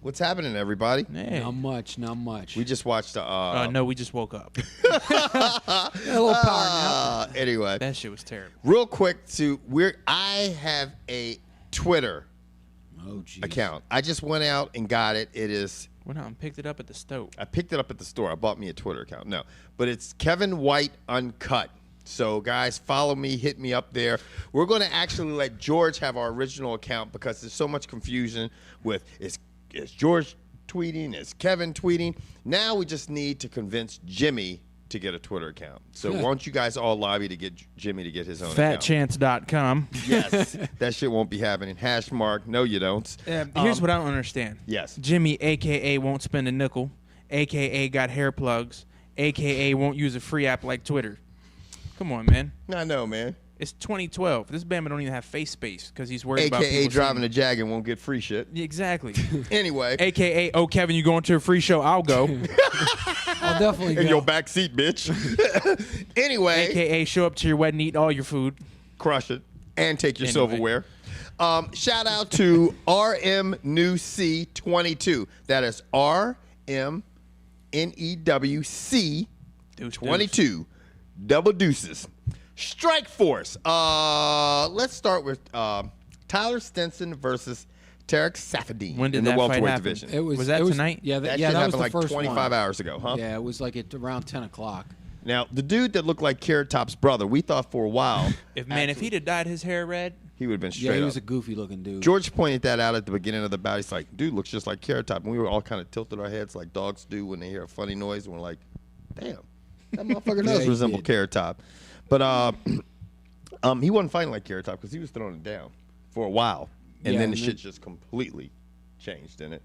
What's happening, everybody? Hey. Not much. We just watched No, we just woke up. A little power nap. Anyway, That shit was terrible. real quick I have a Twitter account. I just went out and got it. It is Went out and picked it up at the stove. I picked it up at the store. I bought me a Twitter account. No, but it's Kevin White Uncut. So, guys, follow me. Hit me up there. We're going to actually let George have our original account because there's so much confusion with is George tweeting, is Kevin tweeting. Now we just need to convince Jimmy to get a Twitter account. So why don't you guys all lobby to get Jimmy to get his own account? Fatchance.com. Yes, that shit won't be happening. # no you don't. Here's what I don't understand. Yes. Jimmy, a.k.a. won't spend a nickel, a.k.a. got hair plugs, a.k.a. won't use a free app like Twitter. Come on, man. I know, man. It's 2012. This Bama don't even have face space because he's worried about AKA people driving seeing a Jag and won't get free shit. Exactly. Anyway. AKA, oh, Kevin, you going to a free show? I'll go. I'll definitely go. In your back seat, bitch. Anyway. AKA, show up to your wedding, eat all your food. Crush it. And take your Anyway. silverware. Shout out to RMNewC22. That is RMNEWC 22. Double deuces. Strike Force. Let's start with Tyler Stinson versus Tarek Safadine When did in the that fight welterweight happen? division. Was that tonight? Yeah, That that shit was happened the like first 25 one. hours ago, huh? Yeah, it was like at around 10 o'clock. Now, the dude that looked like Carrot Top's brother, we thought for a while. If he'd have dyed his hair red, he would have been straight Yeah, he up. was a goofy looking dude. George pointed that out at the beginning of the bout. He's like, dude looks just like Carrot Top. And we were all kind of tilted our heads like dogs do when they hear a funny noise. And we're like, damn, that motherfucker does he resemble did. Carrot Top. But he wasn't fighting like Carrot Top because he was throwing it down for a while. And Yeah, then the and shit just completely changed, didn't it?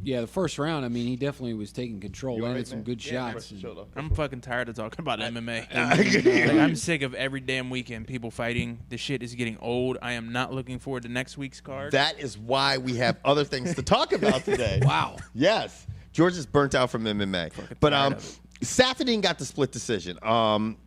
Yeah, the first round, I mean, he definitely was taking control. You all Landed right, some man? good Yeah, shots. man. Shut up. I'm fucking tired of talking about MMA. Yeah. Like, I'm sick of every damn weekend people fighting. The shit is getting old. I am not looking forward to next week's card. That is why we have other things to talk about today. Wow. Yes. George is burnt out from MMA. But tired of it. Safadine got the split decision,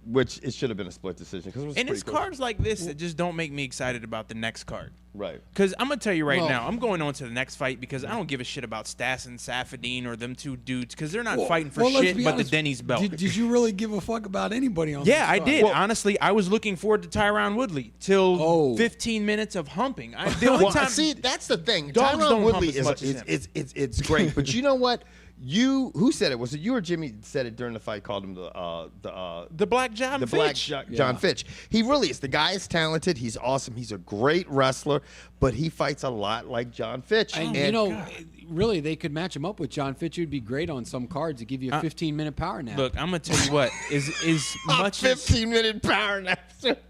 which it should have been a split decision. Cause it was And pretty it's close. cards like this that just don't make me excited about the next card. Right. Because I'm going to tell you right Well- now, I'm going on to the next fight because I don't give a shit about Stas and Safadine or them two dudes because they're not fighting for let's shit be but honest. the Denny's belt. Did you really give a fuck about anybody on Yeah, this I card? did. Honestly, I was looking forward to Tyron Woodley till 15 minutes of humping. The only Well, time, see, that's the thing. Dogs Tyron don't Woodley hump as much as him. it's great. But you know what? Who said it? Was it you or Jimmy said it during the fight? Called him the Black John Fitch. Black John Fitch. He really is. The guy is talented. He's awesome. He's a great wrestler, but he fights a lot like John Fitch. And, you know, really, they could match him up with John Fitch. It would be great on some cards to give you a 15-minute power nap. Look, I'm gonna tell you what. As much as 15-minute power nap.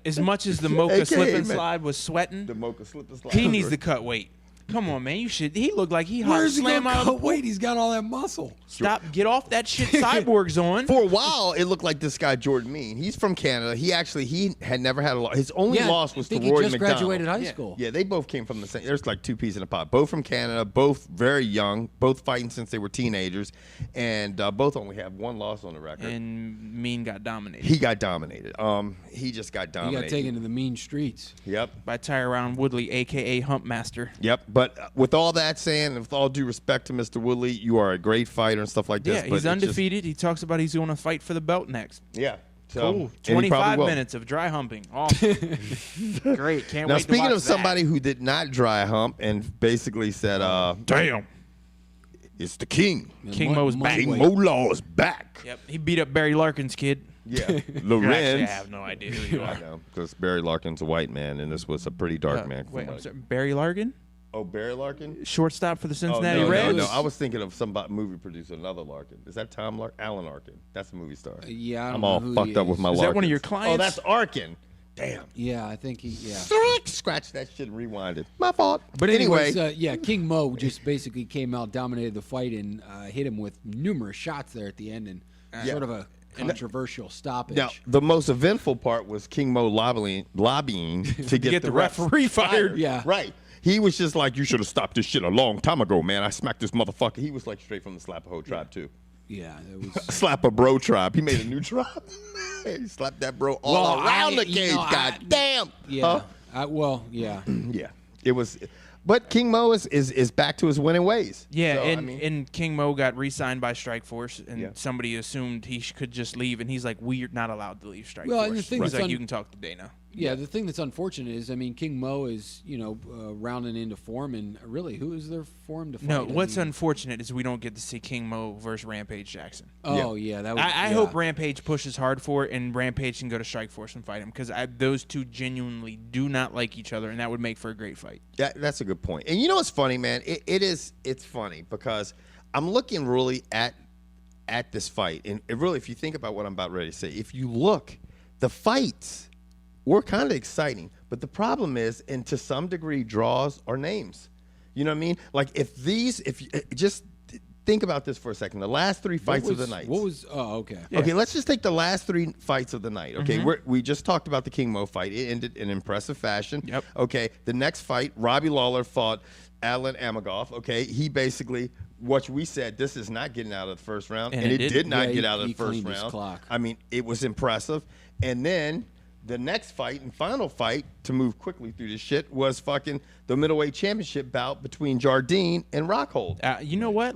as much as the Mocha AKA, slip and man. slide was sweating, The Mocha slip and slide. he needs to cut weight. Come on, man. You should. He looked like he hot Where's he slam going out to of the wait? He's got all that muscle. Stop. Get off that shit Cyborg's on. For a while, it looked like this guy Jordan Mean. He's from Canada. He had never had a loss. His only loss was I think to Rory he just McDonald. graduated high Yeah. school. Yeah, they both came from the same. There's like two peas in a pod. Both from Canada. Both very young. Both fighting since they were teenagers, and both only have one loss on the record. And Mean got dominated He got dominated. He just got He dominated. got taken to the mean streets. Yep. by Tyron Woodley, a.k.a. Humpmaster. Yep. But with all that saying, and with all due respect to Mr. Woodley, you are a great fighter and stuff like this. Yeah, but he's it's just- undefeated. He talks about he's going to fight for the belt next. yeah. So, Cool. and he probably 25 will. minutes of dry humping. Awesome. Great. Can't Now, wait to speaking watch of somebody who did not dry hump and basically said, Damn. it's the king. King Mo's back. King Wait. Mo Law is back. Yep. He beat up Barry Larkin's kid. Yeah. Actually, I Lorenz. have no idea who you I are. know, because Barry Larkin's a white man, and this was a pretty dark man. Wait, from I'm what- sorry. Barry Larkin? Oh, Barry Larkin? Shortstop for the Oh, Cincinnati no, Reds? no. I was thinking of some movie producer, another Larkin. Is that Tom Larkin? Alan Larkin. That's a movie star. Yeah, I don't I'm know all who fucked he up with is. my Is Larkins. that one of your clients? Oh, that's Arkin. Damn. Yeah, I think he. Yeah. Scratch that shit and rewind it. My fault. But anyway, anyways, yeah, King Mo just basically came out, dominated the fight, and hit him with numerous shots there at the end, and sort of a controversial stoppage. now the most eventful part was King Mo lobbying to get the referee fired. Yeah. Right. He was just like, you should have stopped this shit a long time ago, man. I smacked this motherfucker. He was like straight from the Slap-a-Ho tribe, too. Yeah, it was. Slap-a-Bro tribe. He made a new tribe. He slapped that bro all around the cage. God damn. Yeah. Huh? Well, yeah. Yeah. It was. But King Mo is back to his winning ways. Yeah, So, and King Mo got re-signed by Strikeforce, and Yeah. somebody assumed he could just leave, and he's like, we're not allowed to leave Strikeforce. Well, and the thing He's that's like, you can talk to Dana. Yeah, the thing that's unfortunate is, I mean, King Mo is, rounding into form, and really, who is there for him to fight? No, I what's mean- unfortunate is we don't get to see King Mo versus Rampage Jackson. Oh, yeah, that was. I hope Rampage pushes hard for it, and Rampage can go to Strikeforce and fight him, because those two genuinely do not like each other, and that would make for a great fight. Yeah, that's a good point. And you know what's funny, man? It's funny because I'm looking really at this fight, and it really, if you think about what I'm about ready to say, if you look, the fights were kind of exciting, but the problem is, and to some degree, draws are names. You know what I mean? Like if you just think about this for a second, the last three fights of the night. Oh, okay. Yeah. Okay, let's just take the last three fights of the night. Okay, we just talked about the King Mo fight. It ended in impressive fashion. Yep. Okay, the next fight, Robbie Lawler fought Alan Amagoff. Okay, he basically, what we said, this is not getting out of the first round, And and it it did. did not Yeah, get out of he the first cleaned his round. clock. I mean, it was impressive. And then the next fight and final fight, to move quickly through this shit, was fucking the middleweight championship bout between Jardine and Rockhold. You know what?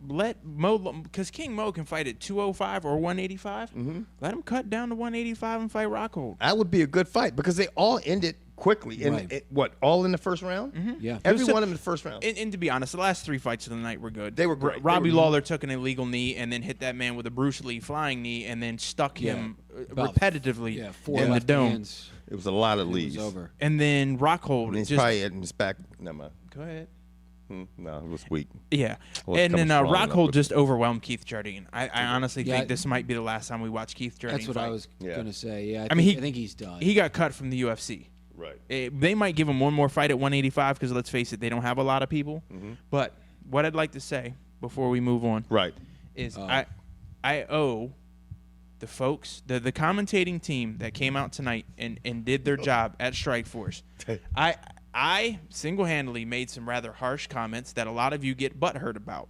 Let Mo, because King Mo can fight at 205 or 185. Let him cut down to 185 and fight Rockhold. That would be a good fight because they all ended quickly. Right. All in the first round? Yeah. Every So- one of them in the first round. And to be honest, the last three fights of the night were good. They were great. Robbie They were- Lawler took an illegal knee and then hit that man with a Bruce Lee flying knee and then stuck him About- repetitively Yeah, four in the left dome. hands. It was a lot of It leads. was over. And then Rockhold And he's just probably in his back. Never mind. go ahead. No, it was weak. Yeah, Well, it and then comes strong enough Rockhold with just overwhelmed Keith Jardine. I honestly Yeah, think this might be the last time we watch Keith Jardine. That's what fight. I was Yeah. gonna say. Yeah, I mean, I think he's done. He got cut from the UFC. Right. They might give him one more fight at 185 because let's face it, they don't have a lot of people. But what I'd like to say before we move on Right. is I owe the folks, the commentating team that came out tonight and did their job at Strikeforce. I single-handedly made some rather harsh comments that a lot of you get butthurt about.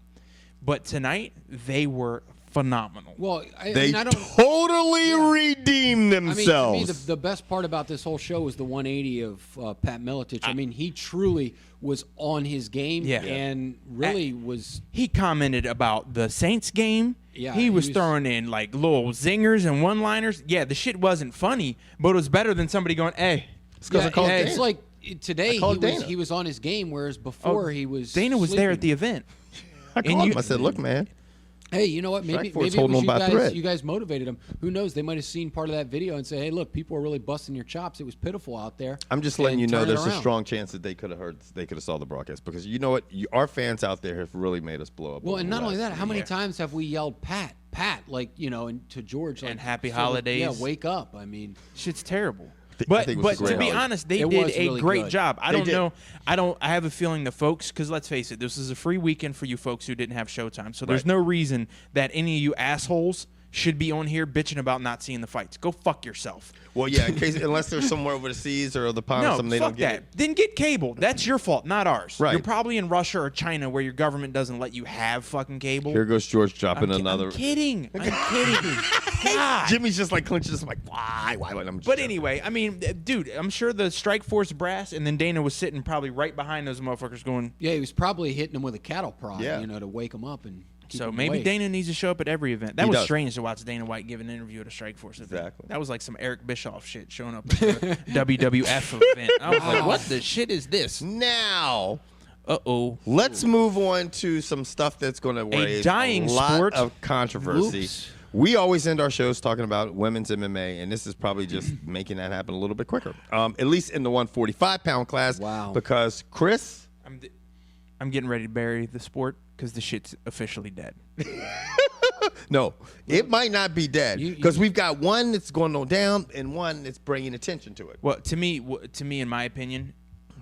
But tonight, they were phenomenal. well, They I don't. totally redeemed I mean, to themselves. me, the best part about this whole show was the 180 of Pat Miletich. I mean, he truly was on his game Yeah. and really was. He commented about the Saints game. Yeah, he was throwing in like little zingers and one-liners. Yeah, the shit wasn't funny, but it was better than somebody going, hey. It's 'cause I called it's Dana. like today called Dana. he was on his game, whereas before he was. Dana was there at the sleeping. event. I and called you- him. I said, look, man. Hey, you know what? Maybe Strikeforce it holding was on by a thread. you guys motivated him. Who knows? They might have seen part of that video and say, "Hey, look, people are really busting your chops. It was pitiful out there." I'm just letting and you know turn it there's a around. strong chance that they could have saw the broadcast because you know what? Our fans out there have really made us blow up. Well, over and the not only last that, how 3 many years. times have we yelled Pat, like and to George like And happy sort of, holidays. Yeah, wake up. I mean, Shit's terrible. I But think it was a to great be holiday. honest, they It did was a really great good. job. I They don't did. know. I have a feeling the folks, because let's face it, this is a free weekend for you folks who didn't have Showtime. So there's Right. no reason that any of you assholes should be on here bitching about not seeing the fights. Go fuck yourself. Well, yeah, in case, unless they're somewhere over the seas or the pond or No, something, they fuck don't get that. it. Then get cable. That's your fault, not ours. Right. You're probably in Russia or China where your government doesn't let you have fucking cable. Here goes George dropping another. I'm kidding. I'm kidding. God. Jimmy's just like clenching. Just like why? I'm just But joking. anyway, I mean, dude, I'm sure the Strikeforce brass, and then Dana was sitting probably right behind those motherfuckers going, yeah, he was probably hitting him with a cattle prod, Yeah. to wake him up and. Keep so him maybe awake. Dana needs to show up at every event. That He was does. strange to watch Dana White give an interview at a Strikeforce event. Exactly. That was like some Eric Bischoff shit showing up at the WWF event. I was like, what the shit is this? Now, Uh-oh. let's move on to some stuff that's going to raise dying a lot sport. of controversy. Whoops. We always end our shows talking about women's MMA, and this is probably just making that happen a little bit quicker. At least in the 145-pound class. Wow. Because Chris, I'm getting ready to bury the sport because the shit's officially dead. no, it might not be dead You- because we've got one that's going on down and one that's bringing attention to it. Well, to me, in my opinion,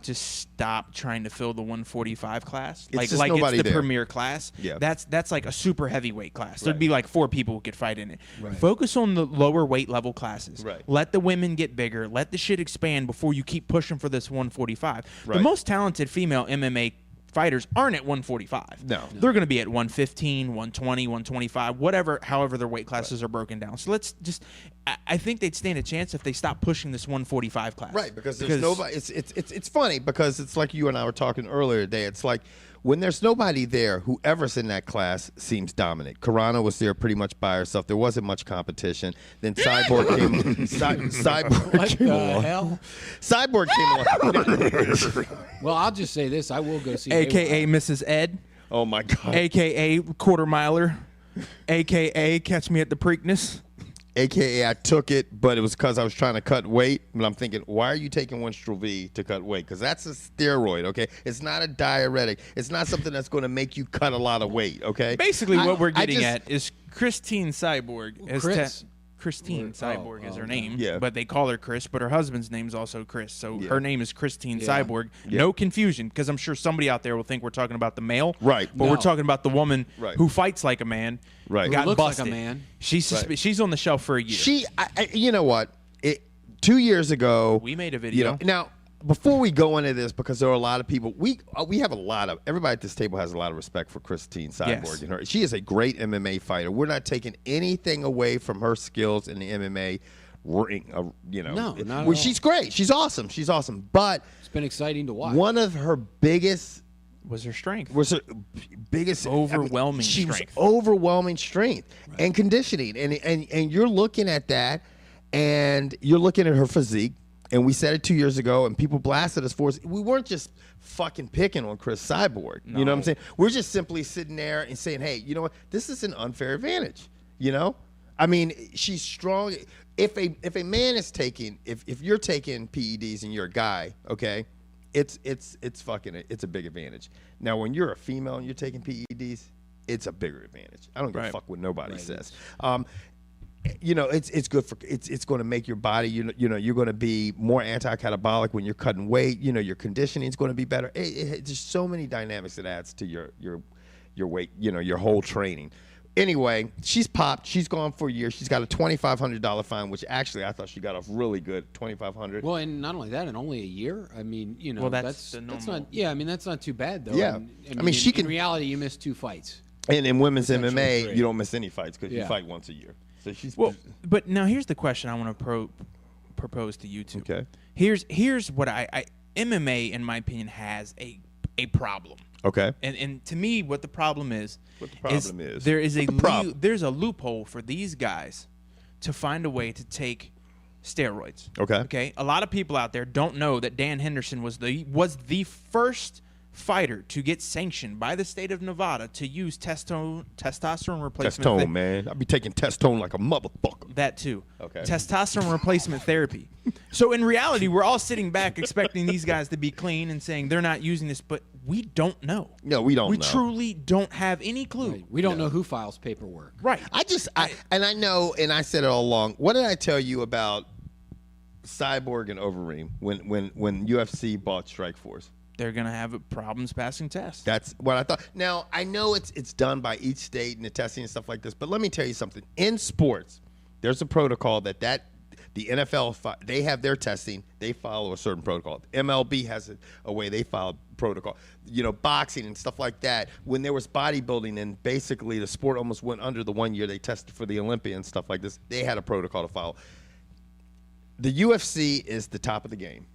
just stop trying to fill the 145 class. It's Like just it's nobody the there. premier class. Yeah. That's like a super heavyweight class. There'd Right. be like 4 people who could fight in it. Right. Focus on the lower weight level classes. Right. Let the women get bigger. Let the shit expand before you keep pushing for this 145. The Right. most talented female MMA fighters aren't at 145. No. They're going to be at 115, 120, 125, whatever, however their weight classes are broken down. So let's just, I think they'd stand a chance if they stop pushing this 145 class. Right, because there's nobody. It's funny because it's like you and I were talking earlier today. It's like when there's nobody there, whoever's in that class seems dominant. Karana was there pretty much by herself. There wasn't much competition. Then Cyborg came. Cyborg came along. Hell? Cyborg came along. Well, I'll just say this: I will go see. AKA Mrs. Ed. Oh my God. AKA quarter miler. AKA catch me at the Preakness. AKA I took it, but it was because I was trying to cut weight. But I'm thinking, why are you taking Winstrol V to cut weight? Because that's a steroid, okay? It's not a diuretic. It's not something that's going to make you cut a lot of weight, okay? Basically, what we're getting at is Christine Cyborg. Christine Oh, Cyborg is her name. Yeah. But they call her Chris, but her husband's name's also Chris. So her name is Christine Yeah. Cyborg. Yeah. No confusion, because I'm sure somebody out there will think we're talking about the male. Right. But No. we're talking about the woman Right. who fights like a man. Right. Got Who looks like busted. a man. She's on the shelf for a year. You know what? 2 years ago, We made a video. Now, before we go into this, because there are a lot of people, we have a lot of, everybody at this table has a lot of respect for Christine Cyborg. Yes. And her. She is a great MMA fighter. We're not taking anything away from her skills in the MMA ring. No, not at all. She's great. She's awesome. She's awesome. But It's been exciting to watch. one of her biggest Was her strength. was her biggest Overwhelming she strength. was overwhelming strength and conditioning, and you're looking at that, and you're looking at her physique. And we said it 2 years ago, and people blasted us for it. We weren't just fucking picking on Cris Cyborg. You know what I'm saying? We're just simply sitting there and saying, hey, you know what? This is an unfair advantage. You know? I mean, she's strong. If a man is taking, if you're taking PEDs and you're a guy, okay, it's a big advantage. Now, when you're a female and you're taking PEDs, it's a bigger advantage. I don't give a fuck what nobody says. You know, it's good for it's going to make your body. You know, you're going to be more anti-catabolic when you're cutting weight. You know, your conditioning is going to be better. There's so many dynamics that adds to your weight. You know, your whole training. Anyway, she's popped. She's gone for a year. She's got a $2,500 fine, which actually I thought she got off really good. $2,500. Well, and not only that, in only a year. I mean, you know, Well, that's the that's normal. not. Yeah, I mean, that's not too bad though. Yeah. And, I mean, she in can- reality, you missed 2 fights. And in women's That's actually MMA, great. you don't miss any fights because you Yeah. fight once a year. So she's Well, but now here's the question I want to propose to you two. Okay. Here's what I MMA, in my opinion, has a problem. okay. And to me, what the problem is, What the problem is? there is What the problem? there's a loophole for these guys to find a way to take steroids. Okay. Okay. A lot of people out there don't know that Dan Henderson was the first fighter to get sanctioned by the state of Nevada to use testosterone replacement. Testone, man. I be taking Testone like a motherfucker. That too. Okay. Testosterone replacement therapy. So in reality, we're all sitting back expecting these guys to be clean and saying they're not using this, but we don't know. No, we don't We know. truly don't have any clue. Right. We don't know who files paperwork. Right. I know, and I said it all along. What did I tell you about Cyborg and Overeem when UFC bought Strikeforce? They're going to have problems passing tests. That's what I thought. Now, I know it's done by each state and the testing and stuff like this, but let me tell you something. In sports, there's a protocol that the NFL, they have their testing. They follow a certain protocol. MLB has a way they follow protocol. You know, boxing and stuff like that. When there was bodybuilding and basically the sport almost went under the 1 year they tested for the Olympia and stuff like this, they had a protocol to follow. The UFC is the top of the game.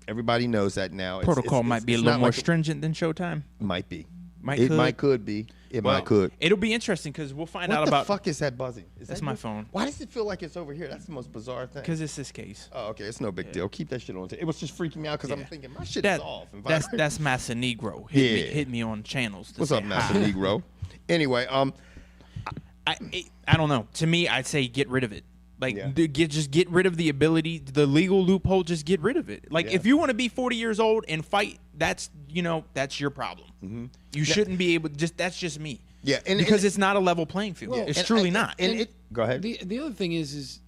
Everybody knows that now. Protocol might be a little not more like stringent than Showtime. Might be. Might It could. might could be. It Well, might could. It'll be interesting because we'll find What out the about fuck is that buzzing? Is That's that my your- phone. Why does it feel like it's over here? That's the most bizarre thing. because it's this case. Oh, okay. It's no big deal. Keep that shit on. It was just freaking me out because I'm Yeah. thinking my shit That, is off. And that's vibrating. that's Massa Negro. Yeah. Hit me on channels. To What's say up, Master hi. Negro? Anyway, I don't know. To me, I'd say get rid of it. Like, Yeah. just get rid of the ability, the legal loophole. Just get rid of it. Like, Yeah. if you want to be 40 years old and fight, that's your problem. Mm-hmm. You shouldn't be able. That's just me. Yeah, because it's not a level playing field. Well, It's and truly I- not. and it- go ahead. The other thing is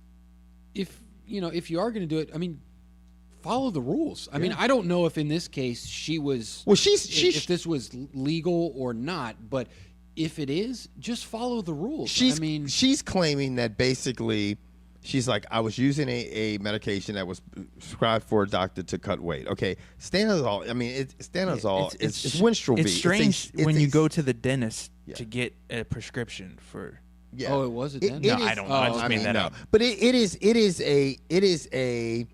if you are going to do it, I mean, follow the rules. I mean, I don't know if in this case she was. Well, if this was legal or not, but if it is, just follow the rules. I mean, she's claiming that basically She's like, I was using a medication that was prescribed for a doctor to cut weight. Okay, stanozol. I mean, stanozol it's Winstrol. It's strange when you go to the dentist to get a prescription for. Yeah. Oh, it was a dentist. No, I don't know. I just made that up. But it is a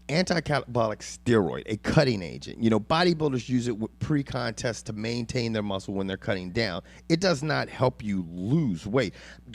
anti-catabolic steroid, a cutting agent. You know, bodybuilders use it pre-contest to maintain their muscle when they're cutting down. It does not help you lose weight.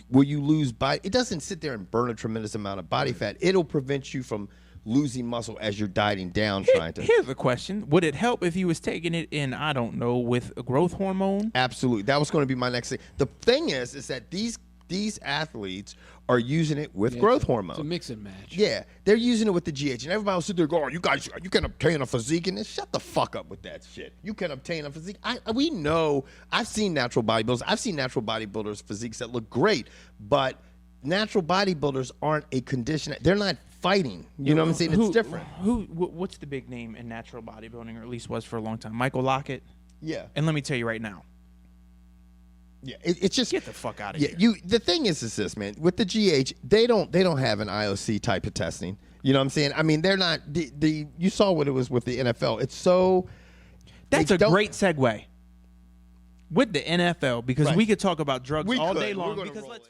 Will you lose body? It doesn't sit there and burn a tremendous amount of body fat. It'll prevent you from losing muscle as you're dieting down. Here's the question: would it help if he was taking it in? I don't know, with a growth hormone. Absolutely, that was going to be my next thing. The thing is that these athletes are using it with growth hormone. It's a mix and match. Yeah, they're using it with the GH, and everybody will sit there going, "You guys, you can obtain a physique in this." Shut the fuck up with that shit. You can obtain a physique. We know. I've seen natural bodybuilders. I've seen natural bodybuilders' physiques that look great, but natural bodybuilders aren't a condition. They're not fighting. You know what I'm saying? It's different. What's the big name in natural bodybuilding, or at least was for a long time? Michael Lockett. Yeah. And let me tell you right now. Yeah, it's just get the fuck out of here. The thing is this, man. With the GH, they don't have an IOC type of testing. You know what I'm saying? I mean, they're not. You saw what it was with the NFL. It's so. That's a great segue with the NFL because Right. we could talk about drugs all day We're long. gonna Because roll let's. it.